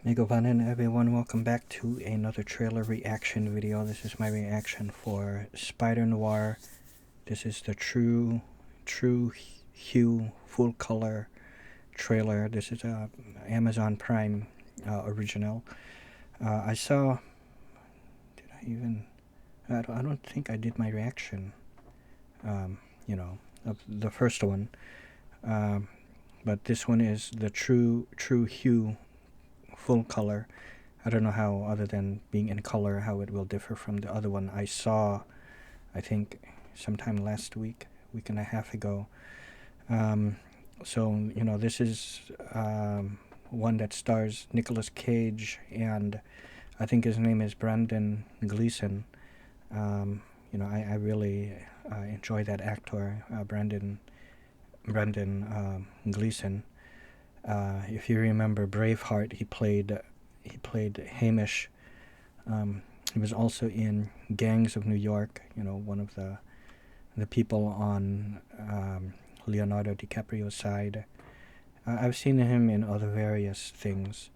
Megovanen everyone, welcome back to another trailer reaction video. This is my reaction for Spider-Noir. This is the True-Hue full color trailer. This is a Amazon Prime original. I saw, did I even, I don't think I did my reaction, of the first one. But this one is the True-Hue full color. I don't know how, other than being in color, how it will differ from the other one I saw, I think, sometime last week and a half ago. So, this is one that stars Nicolas Cage, and I think his name is Brendan Gleeson. I really enjoy that actor, Brendan Gleeson. If you remember Braveheart, he played Hamish. He was also in Gangs of New York. One of the people on Leonardo DiCaprio's side. I've seen him in other various things.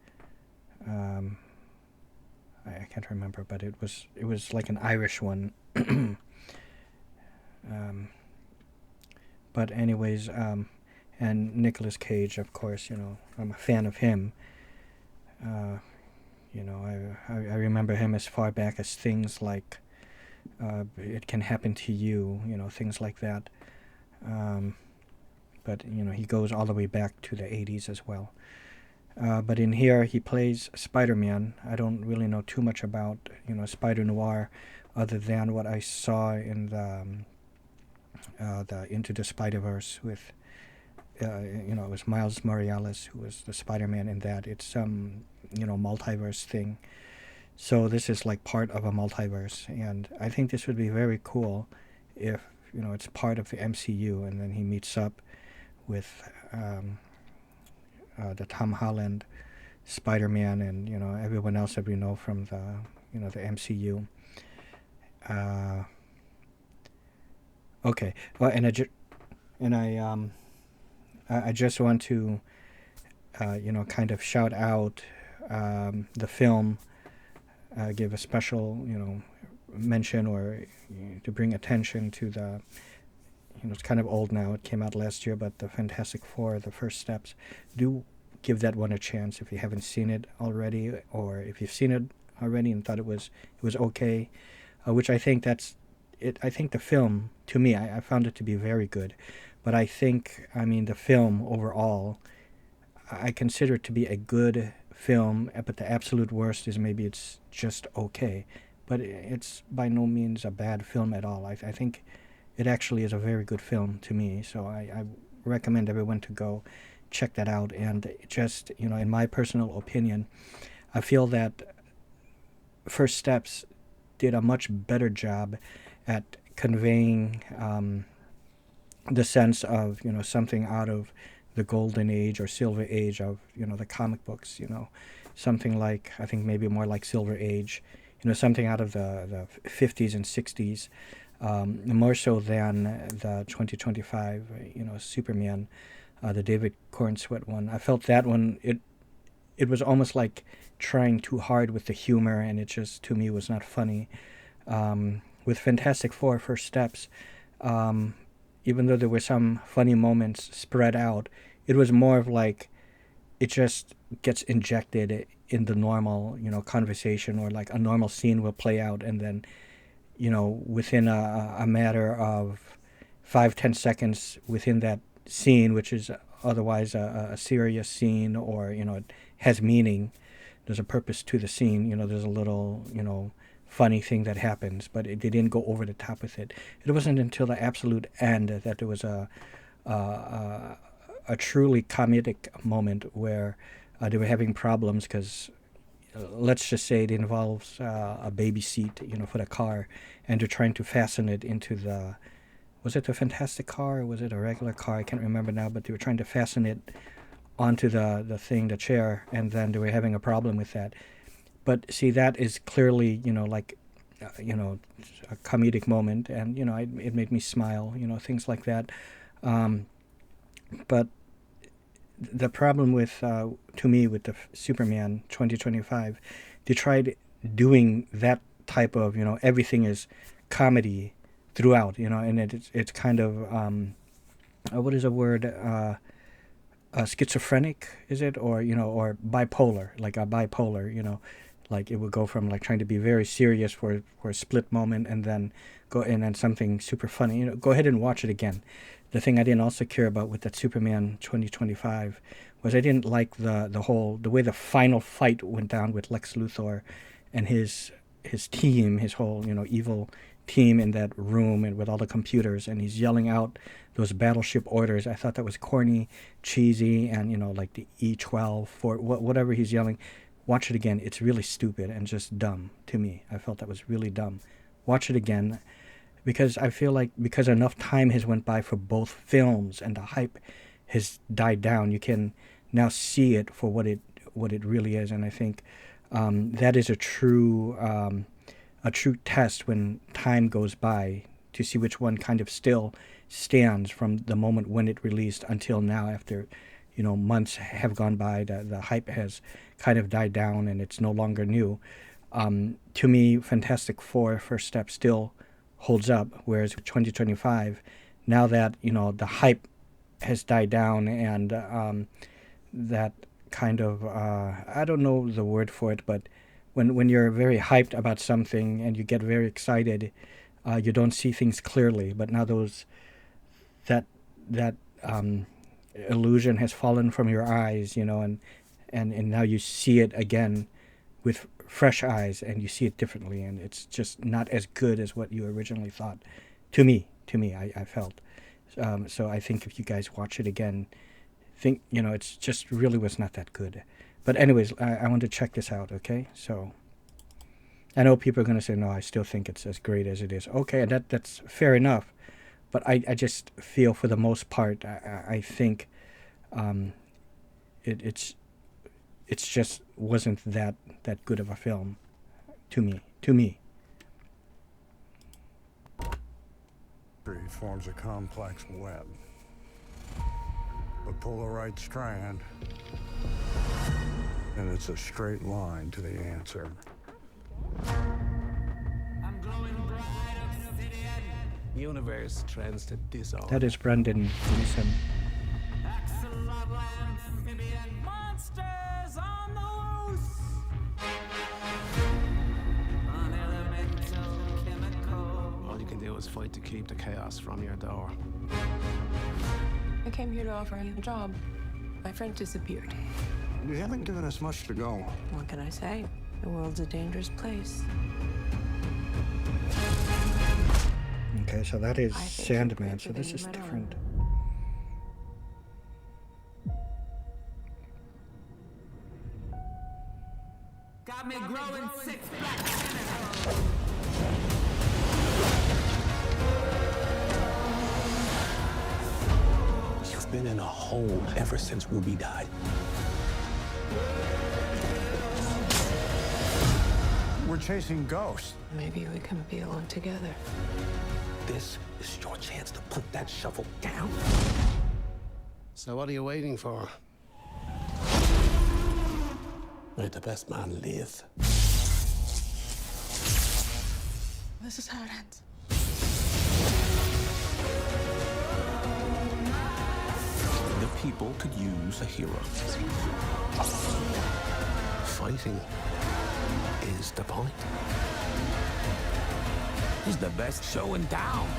I can't remember, but it was like an Irish one. But anyways, and Nicolas Cage, of course. I'm a fan of him. I remember him as far back as things like It Can Happen to You, things like that. But he goes all the way back to the 80s as well. But in here, he plays Spider-Man. I don't really know too much about Spider-Noir, other than what I saw in the Into the Spider-Verse with it was Miles Morales who was the Spider-Man in that. It's some multiverse thing. So this is like part of a multiverse, and I think this would be very cool if it's part of the MCU, and then he meets up with the Tom Holland Spider-Man, and everyone else that we know from the the MCU. Okay, well, and I just want to kind of shout out the film, give a special mention, or to bring attention to the it's kind of old now. It came out last year, but the Fantastic Four, the first steps. Do give that one a chance if you haven't seen it already, or if you've seen it already and thought it was okay, which I think that's it. I think the film, to me, I found it to be very good, but I mean the film overall, I consider it to be a good film, but the absolute worst is maybe it's just okay, but it's by no means a bad film at all. I think it actually is a very good film to me, so I recommend everyone to go check that out. And just, in my personal opinion, I feel that First Steps did a much better job at conveying the sense of, something out of the golden age or silver age of, the comic books, something like, I think maybe more like Silver Age, something out of the 50s and 60s. More so than the 2025, Superman, the David Cornsweet one. I felt that one, it was almost like trying too hard with the humor, and it just, to me, was not funny. With Fantastic Four First Steps, even though there were some funny moments spread out, it was more of like it just gets injected in the normal, conversation, or like a normal scene will play out, and then within a matter of 5-10 seconds within that scene, which is otherwise a serious scene, or it has meaning, there's a purpose to the scene, there's a little funny thing that happens, but they didn't go over the top with it. It wasn't until the absolute end that there was a truly comedic moment where they were having problems because, let's just say, it involves a baby seat, for the car, and they're trying to fasten it into the, was it the Fantastic car or was it a regular car? I can't remember now, but they were trying to fasten it onto the chair, and then they were having a problem with that. But see, that is clearly, like, a comedic moment, and it made me smile, things like that. But the problem with, to me, with the Superman 2025, they tried doing that type of, everything is comedy throughout, and it's kind of, what is a word, schizophrenic, is it? Or, or bipolar, like a bipolar, like it would go from like trying to be very serious for a split moment and then go in and something super funny. Go ahead and watch it again. The thing I didn't also care about with that Superman 2025 was I didn't like the way the final fight went down with Lex Luthor and his team, his whole evil team in that room and with all the computers, and he's yelling out those battleship orders. I thought that was corny, cheesy, and like the E12 for whatever he's yelling. Watch it again. It's really stupid and just dumb to me. I felt that was really dumb. Watch it again, because I feel like because enough time has went by for both films and the hype has died down, you can now see it for what it really is. And I think that is a true test when time goes by to see which one kind of still stands from the moment when it released until now, after months have gone by. The hype has kind of died down and it's no longer new. To me, Fantastic Four First Step still holds up, whereas 2025, now that the hype has died down and that kind of I don't know the word for it, but when you're very hyped about something and you get very excited, you don't see things clearly. But now that illusion has fallen from your eyes, and now you see it again with fresh eyes, and you see it differently, and it's just not as good as what you originally thought. To me, I felt. So I think if you guys watch it again, think it's just really was not that good. But anyways, I want to check this out. Okay, so I know people are going to say no, I still think it's as great as it is. Okay, and that's fair enough. But I just feel for the most part, I think it's just wasn't that good of a film to me. Forms a complex web, but pull the right strand, and it's a straight line to the answer. I'm glowing bright obsidian. Universe trends to disorder. That is Brendan Gleeson. Axolotl amphibian monsters on the loose. Unelemental chemical. All you can do is fight to keep the chaos from your door. I came here to offer him a job. My friend disappeared. You haven't given us much to go. What can I say? The world's a dangerous place. Okay, so that is I think Sandman. you're So this is my different. Got me growing 6 black tentacles. You've been in a hole ever since Ruby died. We're chasing ghosts. Maybe we can be alone together. This is your chance to put that shovel down. So what are you waiting for? Let the best man live. This is how it ends. The people could use a hero. Fighting is the point. He's the best show in town. What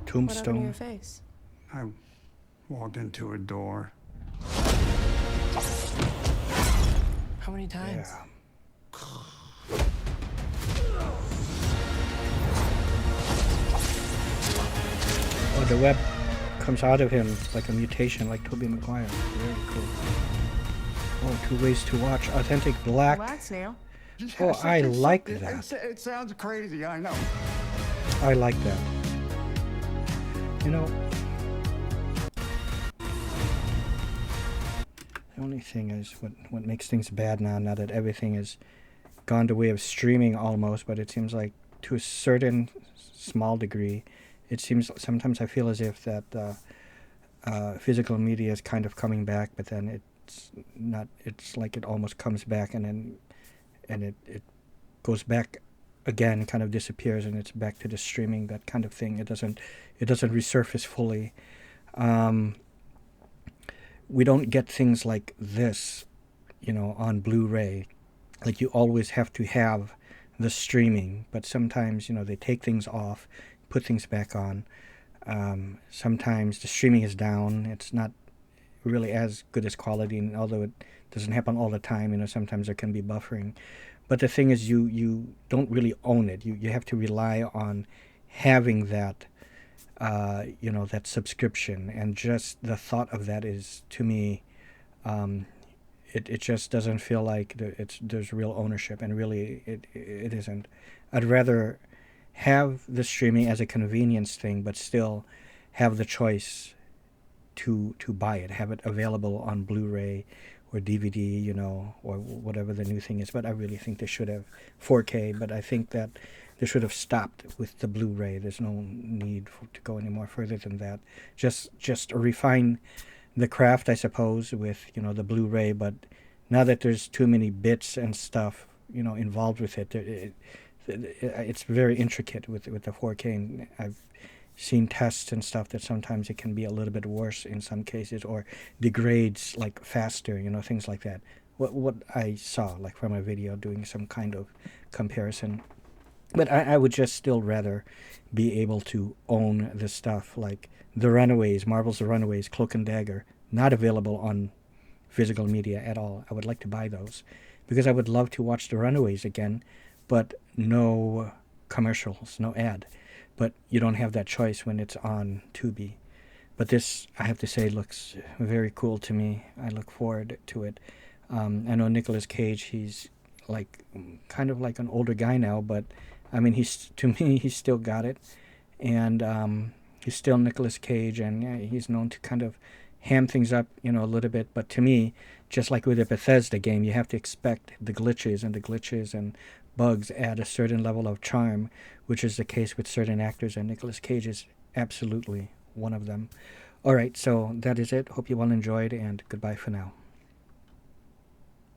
happened to Tombstone. your face? I walked into a door. How many times? Yeah. Oh, the web comes out of him like a mutation, like Tobey Maguire. Very cool. Oh, 2 ways to watch. Authentic black. Relax, Neil. Oh, I like that. It sounds crazy, I know. I like that. The only thing is what makes things bad now that everything has gone the way of streaming almost, but it seems like to a certain small degree, it seems sometimes I feel as if that physical media is kind of coming back, but then it's not. It's like it almost comes back and it goes back again, kind of disappears, and it's back to the streaming, that kind of thing. It doesn't resurface fully. We don't get things like this, on Blu-ray. Like, you always have to have the streaming, but sometimes, they take things off, put things back on. Sometimes the streaming is down. It's not really as good as quality, and although it doesn't happen all the time, sometimes there can be buffering. But the thing is, you don't really own it. You have to rely on having that, that subscription, and just the thought of that is, to me, it just doesn't feel like there's real ownership, and really it isn't. I'd rather have the streaming as a convenience thing, but still have the choice to buy it, have it available on Blu-ray or DVD, or whatever the new thing is. But I really think they should have 4K, but I think that they should have stopped with the Blu-ray. There's no need to go any more further than that. Just refine the craft, I suppose, with, the Blu-ray, but now that there's too many bits and stuff, involved with it, it's very intricate with the 4K, and I've seen tests and stuff that sometimes it can be a little bit worse in some cases, or degrades like faster, things like that. What I saw, like, from a video doing some kind of comparison. But I would just still rather be able to own the stuff, like The Runaways, Marvel's The Runaways, Cloak and Dagger, not available on physical media at all. I would like to buy those, because I would love to watch The Runaways again, but no commercials, no ad. But you don't have that choice when it's on Tubi. But this, I have to say, looks very cool to me. I look forward to it. I know Nicolas Cage, he's like kind of like an older guy now, but I mean, to me, he's still got it. And he's still Nicolas Cage, and yeah, he's known to kind of ham things up, a little bit. But to me, just like with a Bethesda game, you have to expect the glitches, and bugs add a certain level of charm, which is the case with certain actors, and Nicolas Cage is absolutely one of them. All right, so that is it. Hope you all enjoyed, and goodbye for now.